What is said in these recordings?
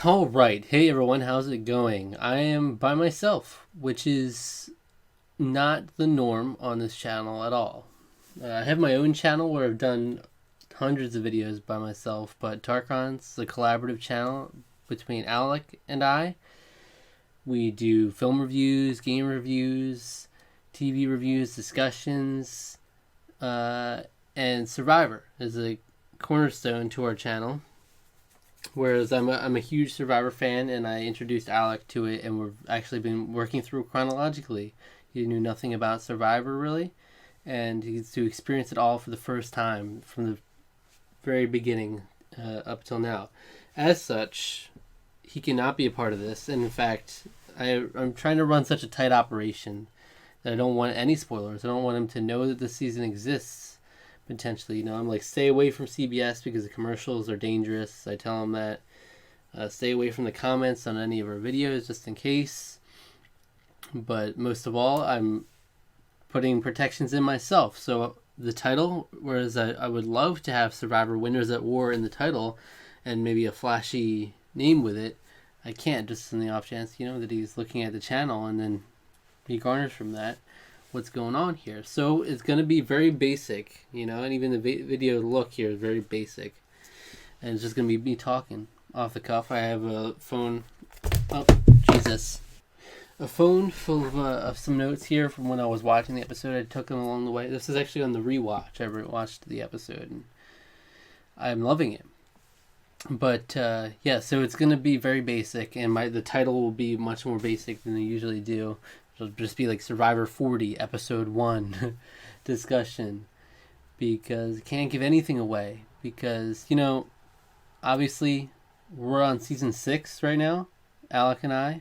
All right. Hey everyone, how's it going? I am by myself, which is not the norm on this channel at all. I have my own channel where I've done hundreds of videos by myself, but Tarqaron's the collaborative channel between Alec and I. We do film reviews, game reviews, TV reviews, discussions, and Survivor is a cornerstone to our channel. Whereas I'm a huge Survivor fan, and I introduced Alec to it, and we've actually been working through chronologically. He knew nothing about Survivor really, and he gets to experience it all for the first time from the very beginning up till now. As such, he cannot be a part of this, and in fact, I'm trying to run such a tight operation that I don't want any spoilers. I don't want him to know that the season exists. Potentially, I'm like, stay away from CBS because the commercials are dangerous. I tell him that. Stay away from the comments on any of our videos just in case. But most of all, I'm putting protections in myself. So the title, whereas I would love to have Survivor Winners at War in the title and maybe a flashy name with it, I can't, just in the off chance, that he's looking at the channel and then he garners from that what's going on here. So it's going to be very basic, and even the video look here is very basic. And it's just going to be me talking off the cuff. I have a phone, oh, Jesus. A phone full of some notes here from when I was watching the episode. I took them along the way. This is actually on the rewatch. I watched the episode, and I'm loving it. But, yeah, so it's going to be very basic, and the title will be much more basic than they usually do. It'll just be like Survivor 40, Episode 1 discussion. Because I can't give anything away. Because, obviously, we're on Season 6 right now, Alec and I.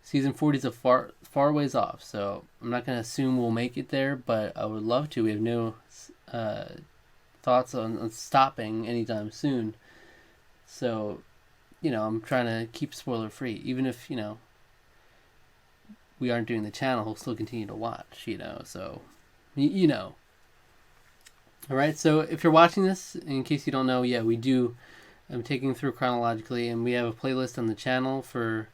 Season 40 is a far ways off, so I'm not going to assume we'll make it there, but I would love to. We have no thoughts on stopping anytime soon. So, I'm trying to keep spoiler free. Even if, we aren't doing the channel, he'll still continue to watch, so, Alright, so if you're watching this, in case you don't know, yeah, I'm taking through chronologically, and we have a playlist on the channel for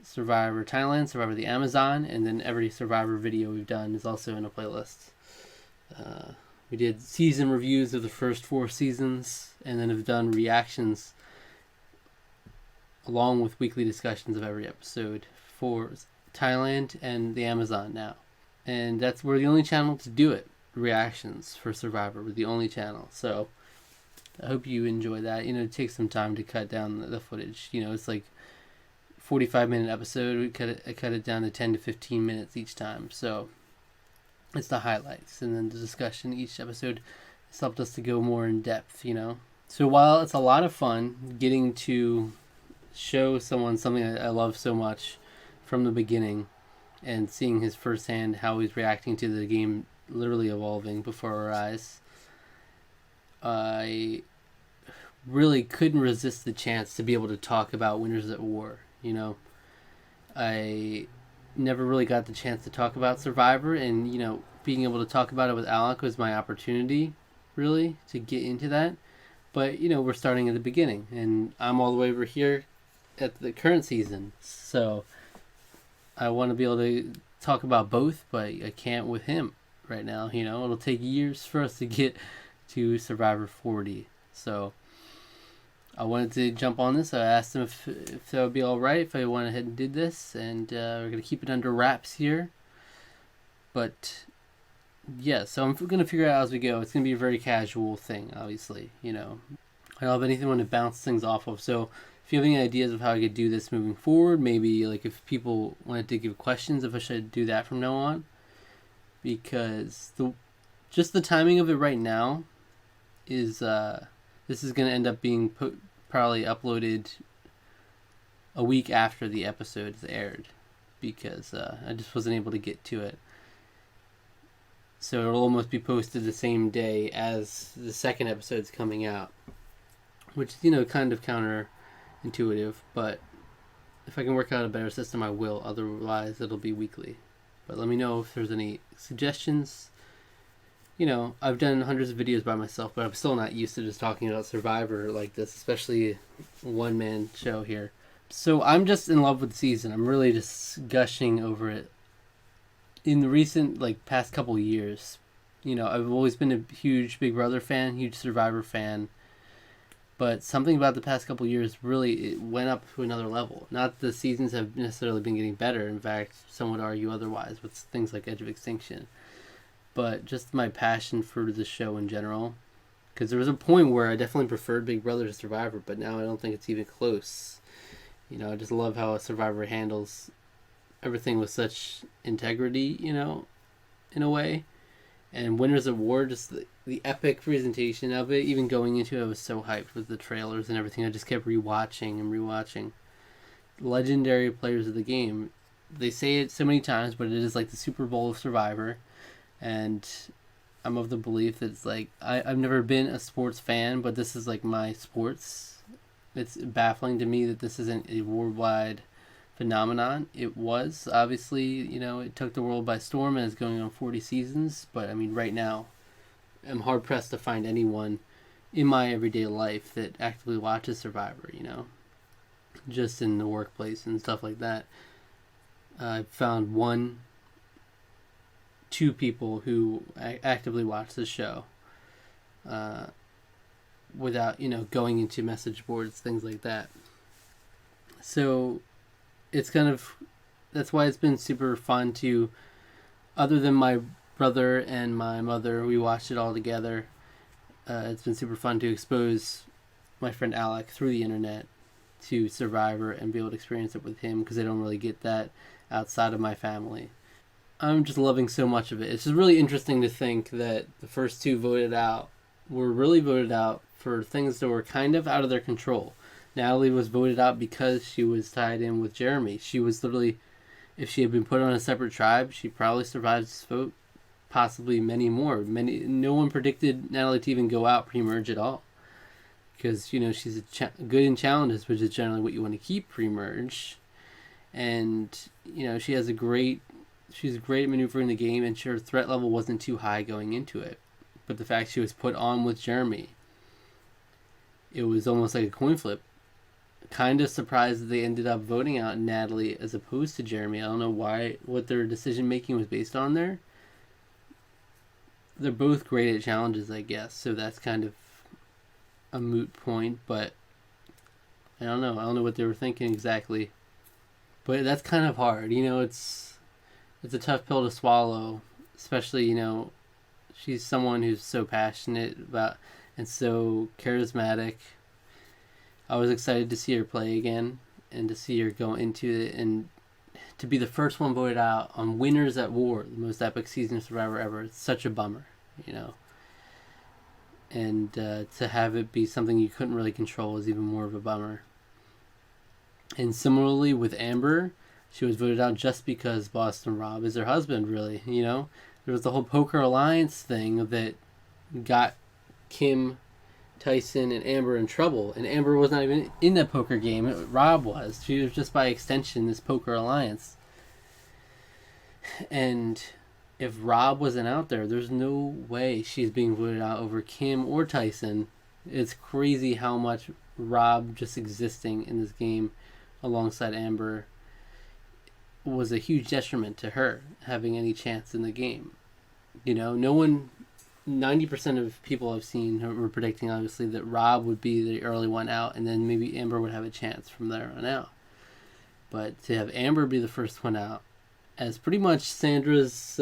Survivor Thailand, Survivor the Amazon, and then every Survivor video we've done is also in a playlist. We did season reviews of the first 4 seasons, and then have done reactions along with weekly discussions of every episode for Thailand and the Amazon now. And we're the only channel to do it. Reactions for Survivor. We're the only channel. So I hope you enjoy that. It takes some time to cut down the footage. It's like 45-minute episode. I cut it down to 10 to 15 minutes each time. So it's the highlights. And then the discussion each episode has helped us to go more in depth, So while it's a lot of fun getting to show someone something I love so much from the beginning and seeing his firsthand how he's reacting to the game literally evolving before our eyes, I really couldn't resist the chance to be able to talk about Winners at War. I never really got the chance to talk about Survivor, and being able to talk about it with Alec was my opportunity really to get into that. But we're starting at the beginning, and I'm all the way over here at the current season, so I want to be able to talk about both, but I can't with him right now. It'll take years for us to get to Survivor 40. So I wanted to jump on this. I asked him if that would be all right if I went ahead and did this, and we're going to keep it under wraps here. But yeah, so I'm going to figure it out as we go. It's going to be a very casual thing, obviously. I don't have anything to bounce things off of. So if you have any ideas of how I could do this moving forward, maybe like if people wanted to give questions, if I should do that from now on, because just the timing of it right now is this is going to end up being probably uploaded a week after the episode is aired, because I just wasn't able to get to it. So it'll almost be posted the same day as the second episode's coming out, which is kind of counterintuitive, but if I can work out a better system, I will. Otherwise, it'll be weekly. But let me know if there's any suggestions I've done hundreds of videos by myself, but I'm still not used to just talking about Survivor like this, especially one man show here. So I'm just in love with the season. I'm really just gushing over it. In the recent, past couple years, I've always been a huge Big Brother fan, huge Survivor fan. But something about the past couple years really it went up to another level. Not that the seasons have necessarily been getting better. In fact, some would argue otherwise with things like Edge of Extinction. But just my passion for the show in general. Because there was a point where I definitely preferred Big Brother to Survivor, but now I don't think it's even close. I just love how a Survivor handles everything with such integrity, in a way. And Winners of War, just the epic presentation of it, even going into it, I was so hyped with the trailers and everything. I just kept rewatching and rewatching. Legendary players of the game. They say it so many times, but it is like the Super Bowl of Survivor. And I'm of the belief that it's I've never been a sports fan, but this is like my sports. It's baffling to me that this isn't a worldwide phenomenon. It was, obviously, it took the world by storm and is going on 40 seasons. But I mean, right now, I'm hard pressed to find anyone in my everyday life that actively watches Survivor, just in the workplace and stuff like that. I've found two people who actively watch the show without, going into message boards, things like that. So it's that's why it's been super fun to, other than my brother and my mother, we watched it all together. It's been super fun to expose my friend Alec through the internet to Survivor and be able to experience it with him, because I don't really get that outside of my family. I'm just loving so much of it. It's just really interesting to think that the first two voted out were really voted out for things that were kind of out of their control. Natalie was voted out because she was tied in with Jeremy. She was literally, if she had been put on a separate tribe, she probably survived this vote, possibly many more. No one predicted Natalie to even go out pre-merge at all, because she's good in challenges, which is generally what you want to keep pre-merge, and she's great at maneuvering the game, and her threat level wasn't too high going into it. But the fact she was put on with Jeremy, it was almost like a coin flip. Kind of surprised that they ended up voting out Natalie as opposed to Jeremy. I don't know what their decision making was based on there. They're both great at challenges, I guess, so that's kind of a moot point, but I don't know what they were thinking exactly. But that's kind of hard, it's a tough pill to swallow, especially, she's someone who's so passionate about and so charismatic. I was excited to see her play again and to see her go into it, and to be the first one voted out on Winners at War, the most epic season of Survivor ever. It's such a bummer, and to have it be something you couldn't really control is even more of a bummer. And similarly with Amber, she was voted out just because Boston Rob is her husband, really. There was the whole Poker Alliance thing that got Kim, Tyson, and Amber in trouble. And Amber was not even in that poker game. Rob was. She was just by extension this Poker Alliance. And if Rob wasn't out there, there's no way she's being voted out over Kim or Tyson. It's crazy how much Rob just existing in this game alongside Amber was a huge detriment to her having any chance in the game. No one, 90% of people I've seen were predicting, obviously, that Rob would be the early one out, and then maybe Amber would have a chance from there on out. But to have Amber be the first one out, as pretty much Sandra's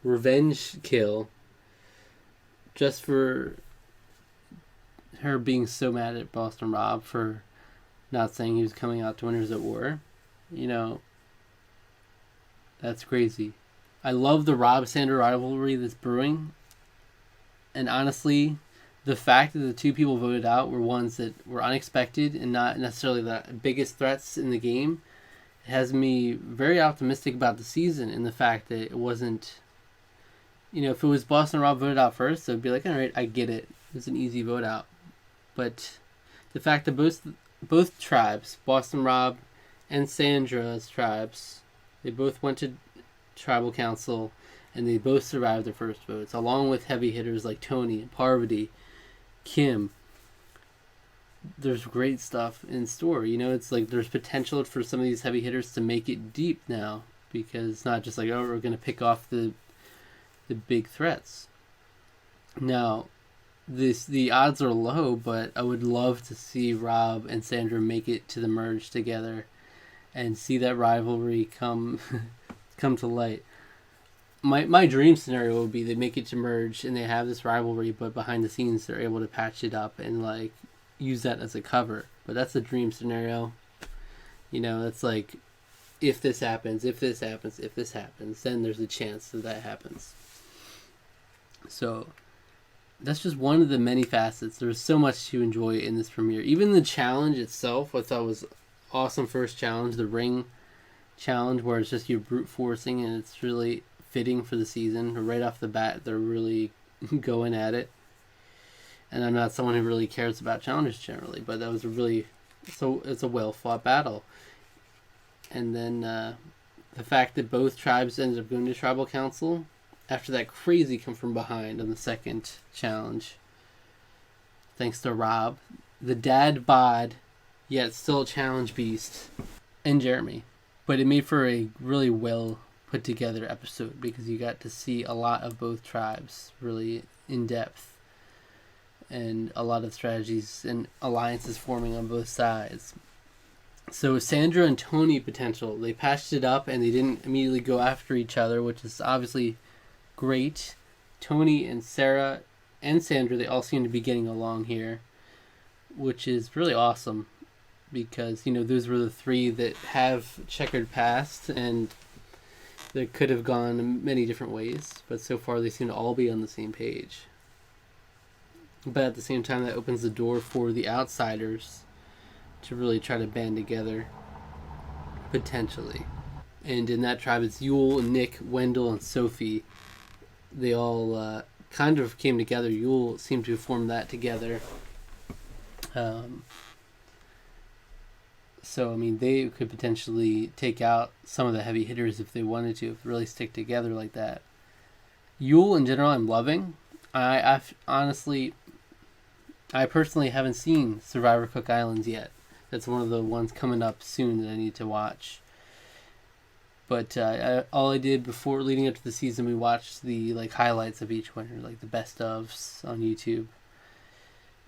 revenge kill, just for her being so mad at Boston Rob for not saying he was coming out to Winners at War, that's crazy. I love the Rob-Sandra rivalry that's brewing. And honestly, the fact that the two people voted out were ones that were unexpected and not necessarily the biggest threats in the game has me very optimistic about the season, and the fact that it wasn't, if it was Boston Rob voted out first, it would be like, all right, I get it. It was an easy vote out. But the fact that both tribes, Boston Rob and Sandra's tribes, they both went to tribal council, and they both survived their first votes, along with heavy hitters like Tony and Parvati, Kim. There's great stuff in store. It's like there's potential for some of these heavy hitters to make it deep now, because it's not just like, oh, we're going to pick off the big threats. Now, the odds are low, but I would love to see Rob and Sandra make it to the merge together and see that rivalry come to light. My dream scenario would be they make it to merge and they have this rivalry, but behind the scenes they're able to patch it up and like use that as a cover. But that's the dream scenario. It's like, if this happens, then there's a chance that happens. So that's just one of the many facets. There's so much to enjoy in this premiere. Even the challenge itself, I thought was awesome. First challenge, the ring challenge, where it's just you brute forcing, and it's really fitting for the season. Right off the bat, they're really going at it. And I'm not someone who really cares about challenges generally, but that was it's a well fought battle. And then the fact that both tribes ended up going to tribal council after that crazy come from behind on the second challenge, thanks to Rob, the dad bod, yet still challenge beast, and Jeremy. But it made for a really well put together episode, because you got to see a lot of both tribes really in depth, and a lot of strategies and alliances forming on both sides. So Sandra and Tony potential, they patched it up and they didn't immediately go after each other, which is obviously great. Tony and Sarah and Sandra, they all seem to be getting along here, which is really awesome, because those were the three that have checkered past, and they could have gone many different ways, but so far they seem to all be on the same page. But at the same time, that opens the door for the outsiders to really try to band together, potentially. And in that tribe, it's Yule, Nick, Wendell, and Sophie. They all kind of came together. Yule seemed to form that together. So, they could potentially take out some of the heavy hitters if they wanted to, if they really stick together like that. Yule, in general, I'm loving. I personally haven't seen Survivor Cook Islands yet. That's one of the ones coming up soon that I need to watch. But all I did before leading up to the season, we watched the highlights of each winner, the best ofs on YouTube.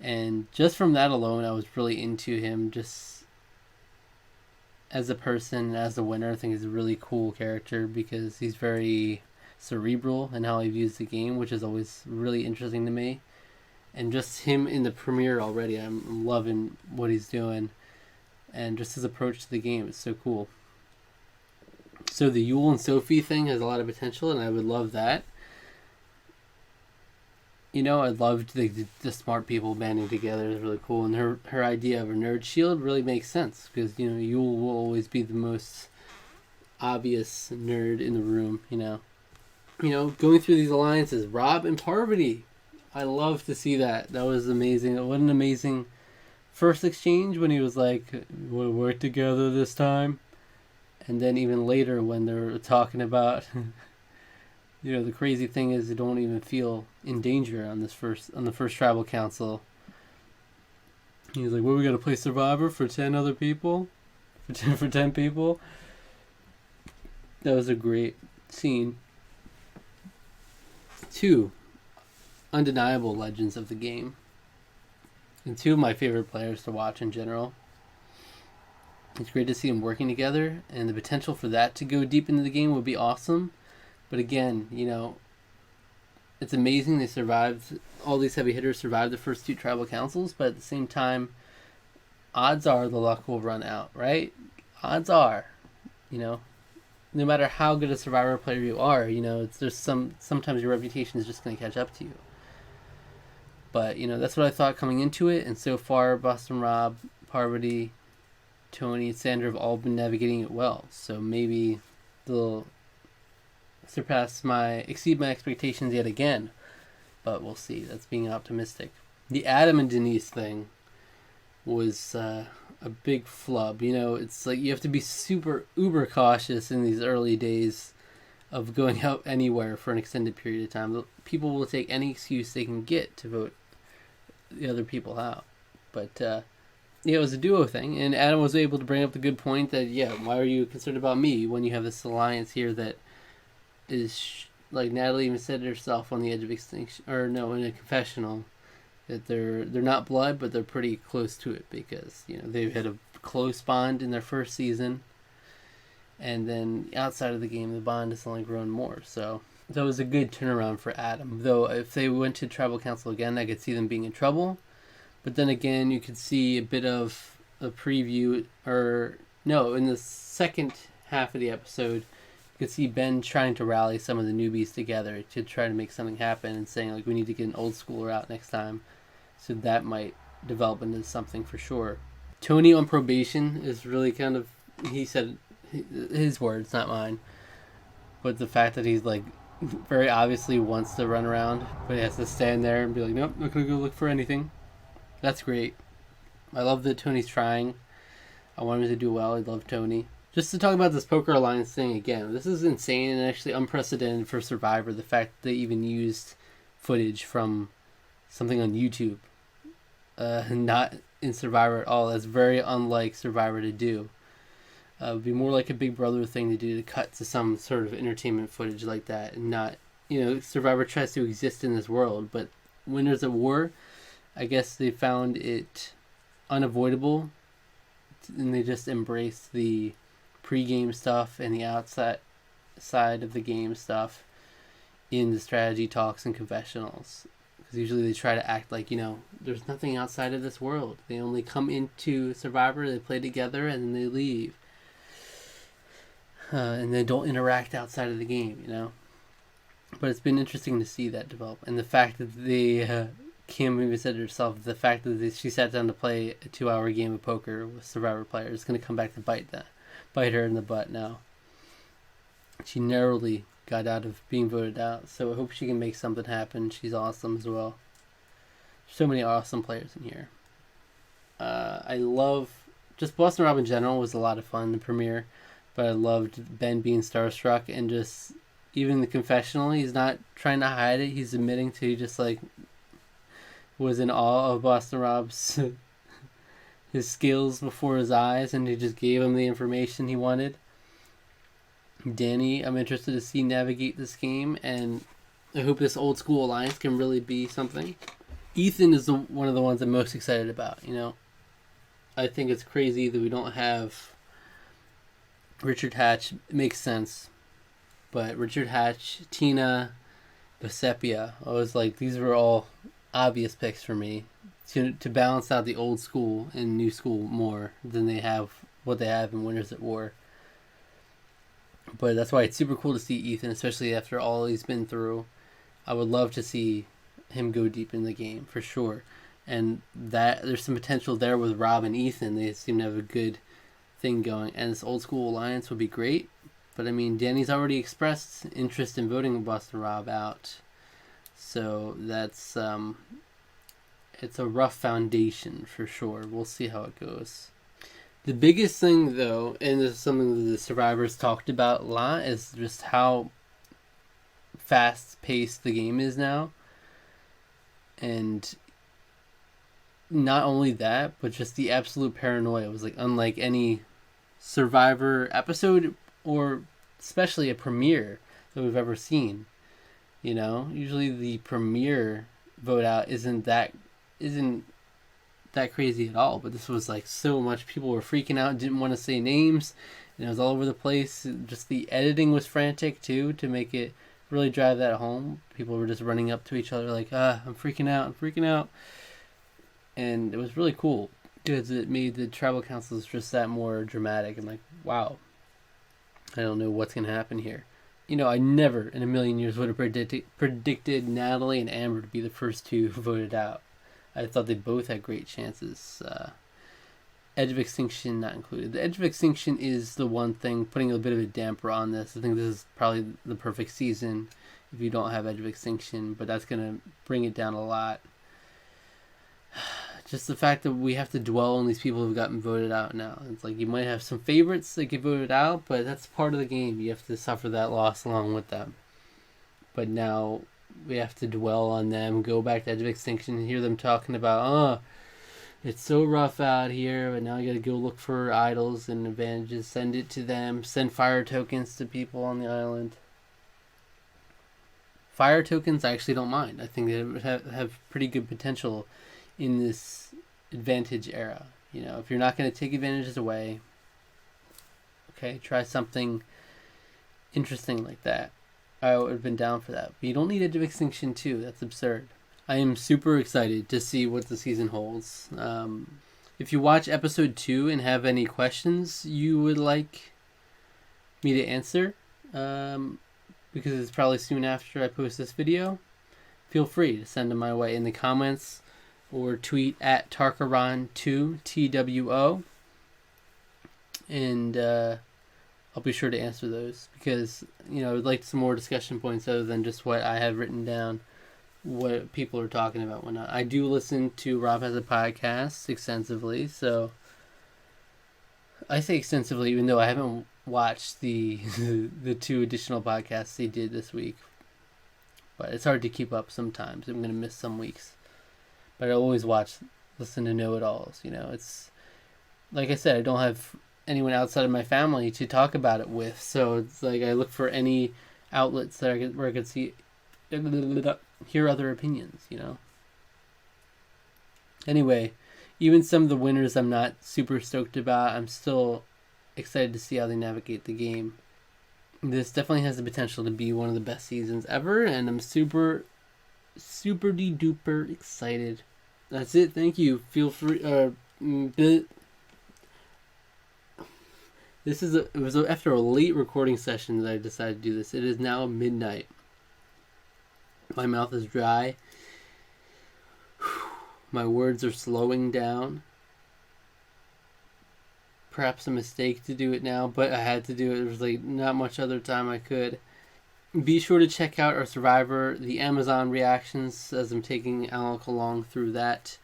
And just from that alone, I was really into him. Just as a person, as a winner, I think he's a really cool character, because he's very cerebral in how he views the game, which is always really interesting to me. And just him in the premiere already, I'm loving what he's doing. And just his approach to the game is so cool. So the Yule and Sophie thing has a lot of potential, and I would love that. I loved the smart people banding together is really cool. And her idea of a nerd shield really makes sense, because, Yule will always be the most obvious nerd in the room, Going through these alliances, Rob and Parvati. I love to see that. That was amazing. What an amazing first exchange when he was like, we'll work together this time. And then even later when they're talking about, the crazy thing is they don't even feel in danger on the first tribal council. He's like, we got to play Survivor for 10 other people? For 10 people? That was a great scene. 2 undeniable legends of the game, and 2 of my favorite players to watch in general. It's great to see them working together, and the potential for that to go deep into the game would be awesome. But again, it's amazing they survived. All these heavy hitters survived the first 2 tribal councils, but at the same time, odds are the luck will run out, right? Odds are, no matter how good a Survivor player you are, sometimes your reputation is just going to catch up to you. But, that's what I thought coming into it. And so far, Boston Rob, Parvati, Tony, and Sandra have all been navigating it well. So maybe they'll exceed my expectations yet again. But we'll see. That's being optimistic. The Adam and Denise thing was a big flub. It's like you have to be super uber cautious in these early days of going out anywhere for an extended period of time. People will take any excuse they can get to vote the other people out. But it was a duo thing, and Adam was able to bring up the good point that, why are you concerned about me when you have this alliance here that is, like Natalie even said herself on the edge of extinction, or no, in a confessional, that they're not blood, but they're pretty close to it because, they've had a close bond in their first season, and then outside of the game, the bond has only grown more. So that was a good turnaround for Adam. Though if they went to tribal council again, I could see them being in trouble. But then again, you could see a bit of a preview, in the second half of the episode, you could see Ben trying to rally some of the newbies together to try to make something happen and saying, like, we need to get an old schooler out next time. So that might develop into something for sure. Tony on probation is really kind of, he said his words, not mine. But the fact that he's, like, very obviously wants to run around, but he has to stand there and be like, nope, not going to go look for anything. That's great. I love that Tony's trying. I want him to do well. I love Tony. Just to talk about this Poker Alliance thing again, this is insane and actually unprecedented for Survivor. The fact that they even used footage from something on YouTube, not in Survivor at all. That's very unlike Survivor to do. It would be more like a Big Brother thing to do, to cut to some sort of entertainment footage like that, and not, Survivor tries to exist in this world, but when there's a war, I guess they found it unavoidable, and they just embraced the pre-game stuff and the outside side of the game stuff in the strategy talks and confessionals. Because usually they try to act like, there's nothing outside of this world. They only come into Survivor, they play together, and then they leave. And they don't interact outside of the game, But it's been interesting to see that develop. And the fact that they... Kim even said herself, the fact that she sat down to play a 2-hour game of poker with Survivor players is going to come back to bite her in the butt now. She narrowly got out of being voted out, so I hope she can make something happen. She's awesome as well. So many awesome players in here. I love, just Boston Rob in general was a lot of fun, the premiere, but I loved Ben being starstruck, and just, even the confessional, he's not trying to hide it, he's admitting to, he just like, was in awe of Boston Rob's his skills before his eyes, and he just gave him the information he wanted. Danny, I'm interested to see navigate this game, and I hope this old school alliance can really be something. Ethan is one of the ones I'm most excited about, I think it's crazy that we don't have Richard Hatch. It makes sense. But Richard Hatch, Tina, Besepia, I was like, these were all obvious picks for me to balance out the old school and new school more than what they have in Winners at War. But that's why it's super cool to see Ethan, especially after all he's been through. I would love to see him go deep in the game for sure, and that there's some potential there with Rob and Ethan. They seem to have a good thing going, and this old school alliance would be great. But I mean, Danny's already expressed interest in voting Boston Rob out. So that's, it's a rough foundation for sure. We'll see how it goes. The biggest thing though, and this is something that the survivors talked about a lot, is just how fast paced the game is now. And not only that, but just the absolute paranoia was like unlike any Survivor episode, or especially a premiere that we've ever seen. Usually the premiere vote out isn't that crazy at all, but this was like so much. People were freaking out, didn't want to say names, and it was all over the place. Just the editing was frantic too, to make it really drive that home. People were just running up to each other like, I'm freaking out. And it was really cool because it made the tribal councils just that more dramatic. I'm like, wow, I don't know what's going to happen here. I never in a million years would have predicted Natalie and Amber to be the first two voted out. I thought they both had great chances. Edge of Extinction not included. The Edge of Extinction is the one thing putting a bit of a damper on this. I think this is probably the perfect season if you don't have Edge of Extinction, but that's going to bring it down a lot. just the fact that we have to dwell on these people who've gotten voted out now. It's like you might have some favorites that get voted out, but that's part of the game. You have to suffer that loss along with them. But now we have to dwell on them, go back to Edge of Extinction and hear them talking about, it's so rough out here, but now I gotta go look for idols and advantages, send it to them, send fire tokens to people on the island. Fire tokens I actually don't mind. I think they would have pretty good potential in this advantage era. You know, if you're not going to take advantages away, okay, try something interesting like that. I would have been down for that. But you don't need Edge of Extinction 2. That's absurd. I am super excited to see what the season holds. If you watch episode 2 and have any questions you would like me to answer, because it's probably soon after I post this video, feel free to send them my way in the comments or tweet at Tarqaron2, TWO, and I'll be sure to answer those, because, you know, I'd like some more discussion points other than just what I have written down, what people are talking about, whatnot. I do listen to Rob Has a Podcast extensively, so I say extensively even though I haven't watched the 2 additional podcasts he did this week. But it's hard to keep up sometimes. I'm going to miss some weeks. But I always listen to know-it-alls, you know. It's, like I said, I don't have anyone outside of my family to talk about it with. So it's like I look for any outlets where I could hear other opinions, you know. Anyway, even some of the winners I'm not super stoked about. I'm still excited to see how they navigate the game. This definitely has the potential to be one of the best seasons ever, and I'm super duper excited. That's it. Thank you. Feel free. It was after a late recording session that I decided to do this. It is now midnight. My mouth is dry. My words are slowing down. Perhaps a mistake to do it now, but I had to do it. There was like not much other time I could. Be sure to check out our Survivor, the Amazon reactions, as I'm taking Alec along through that.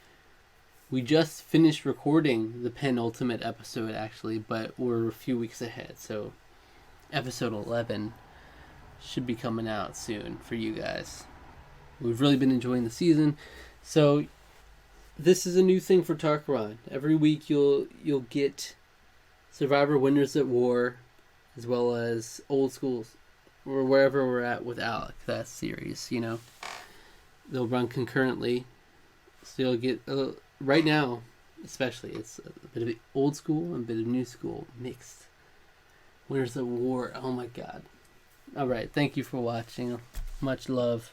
We just finished recording the penultimate episode, actually, but we're a few weeks ahead. So episode 11 should be coming out soon for you guys. We've really been enjoying the season. So this is a new thing for Tarqaron. Every week you'll get Survivor Winners at War, as well as Old Schools, or wherever we're at with Alec, that series, you know. They'll run concurrently. So you'll get, right now, especially, it's a bit of old school and a bit of new school mixed. Winners at War, oh my god. Alright, thank you for watching. Much love.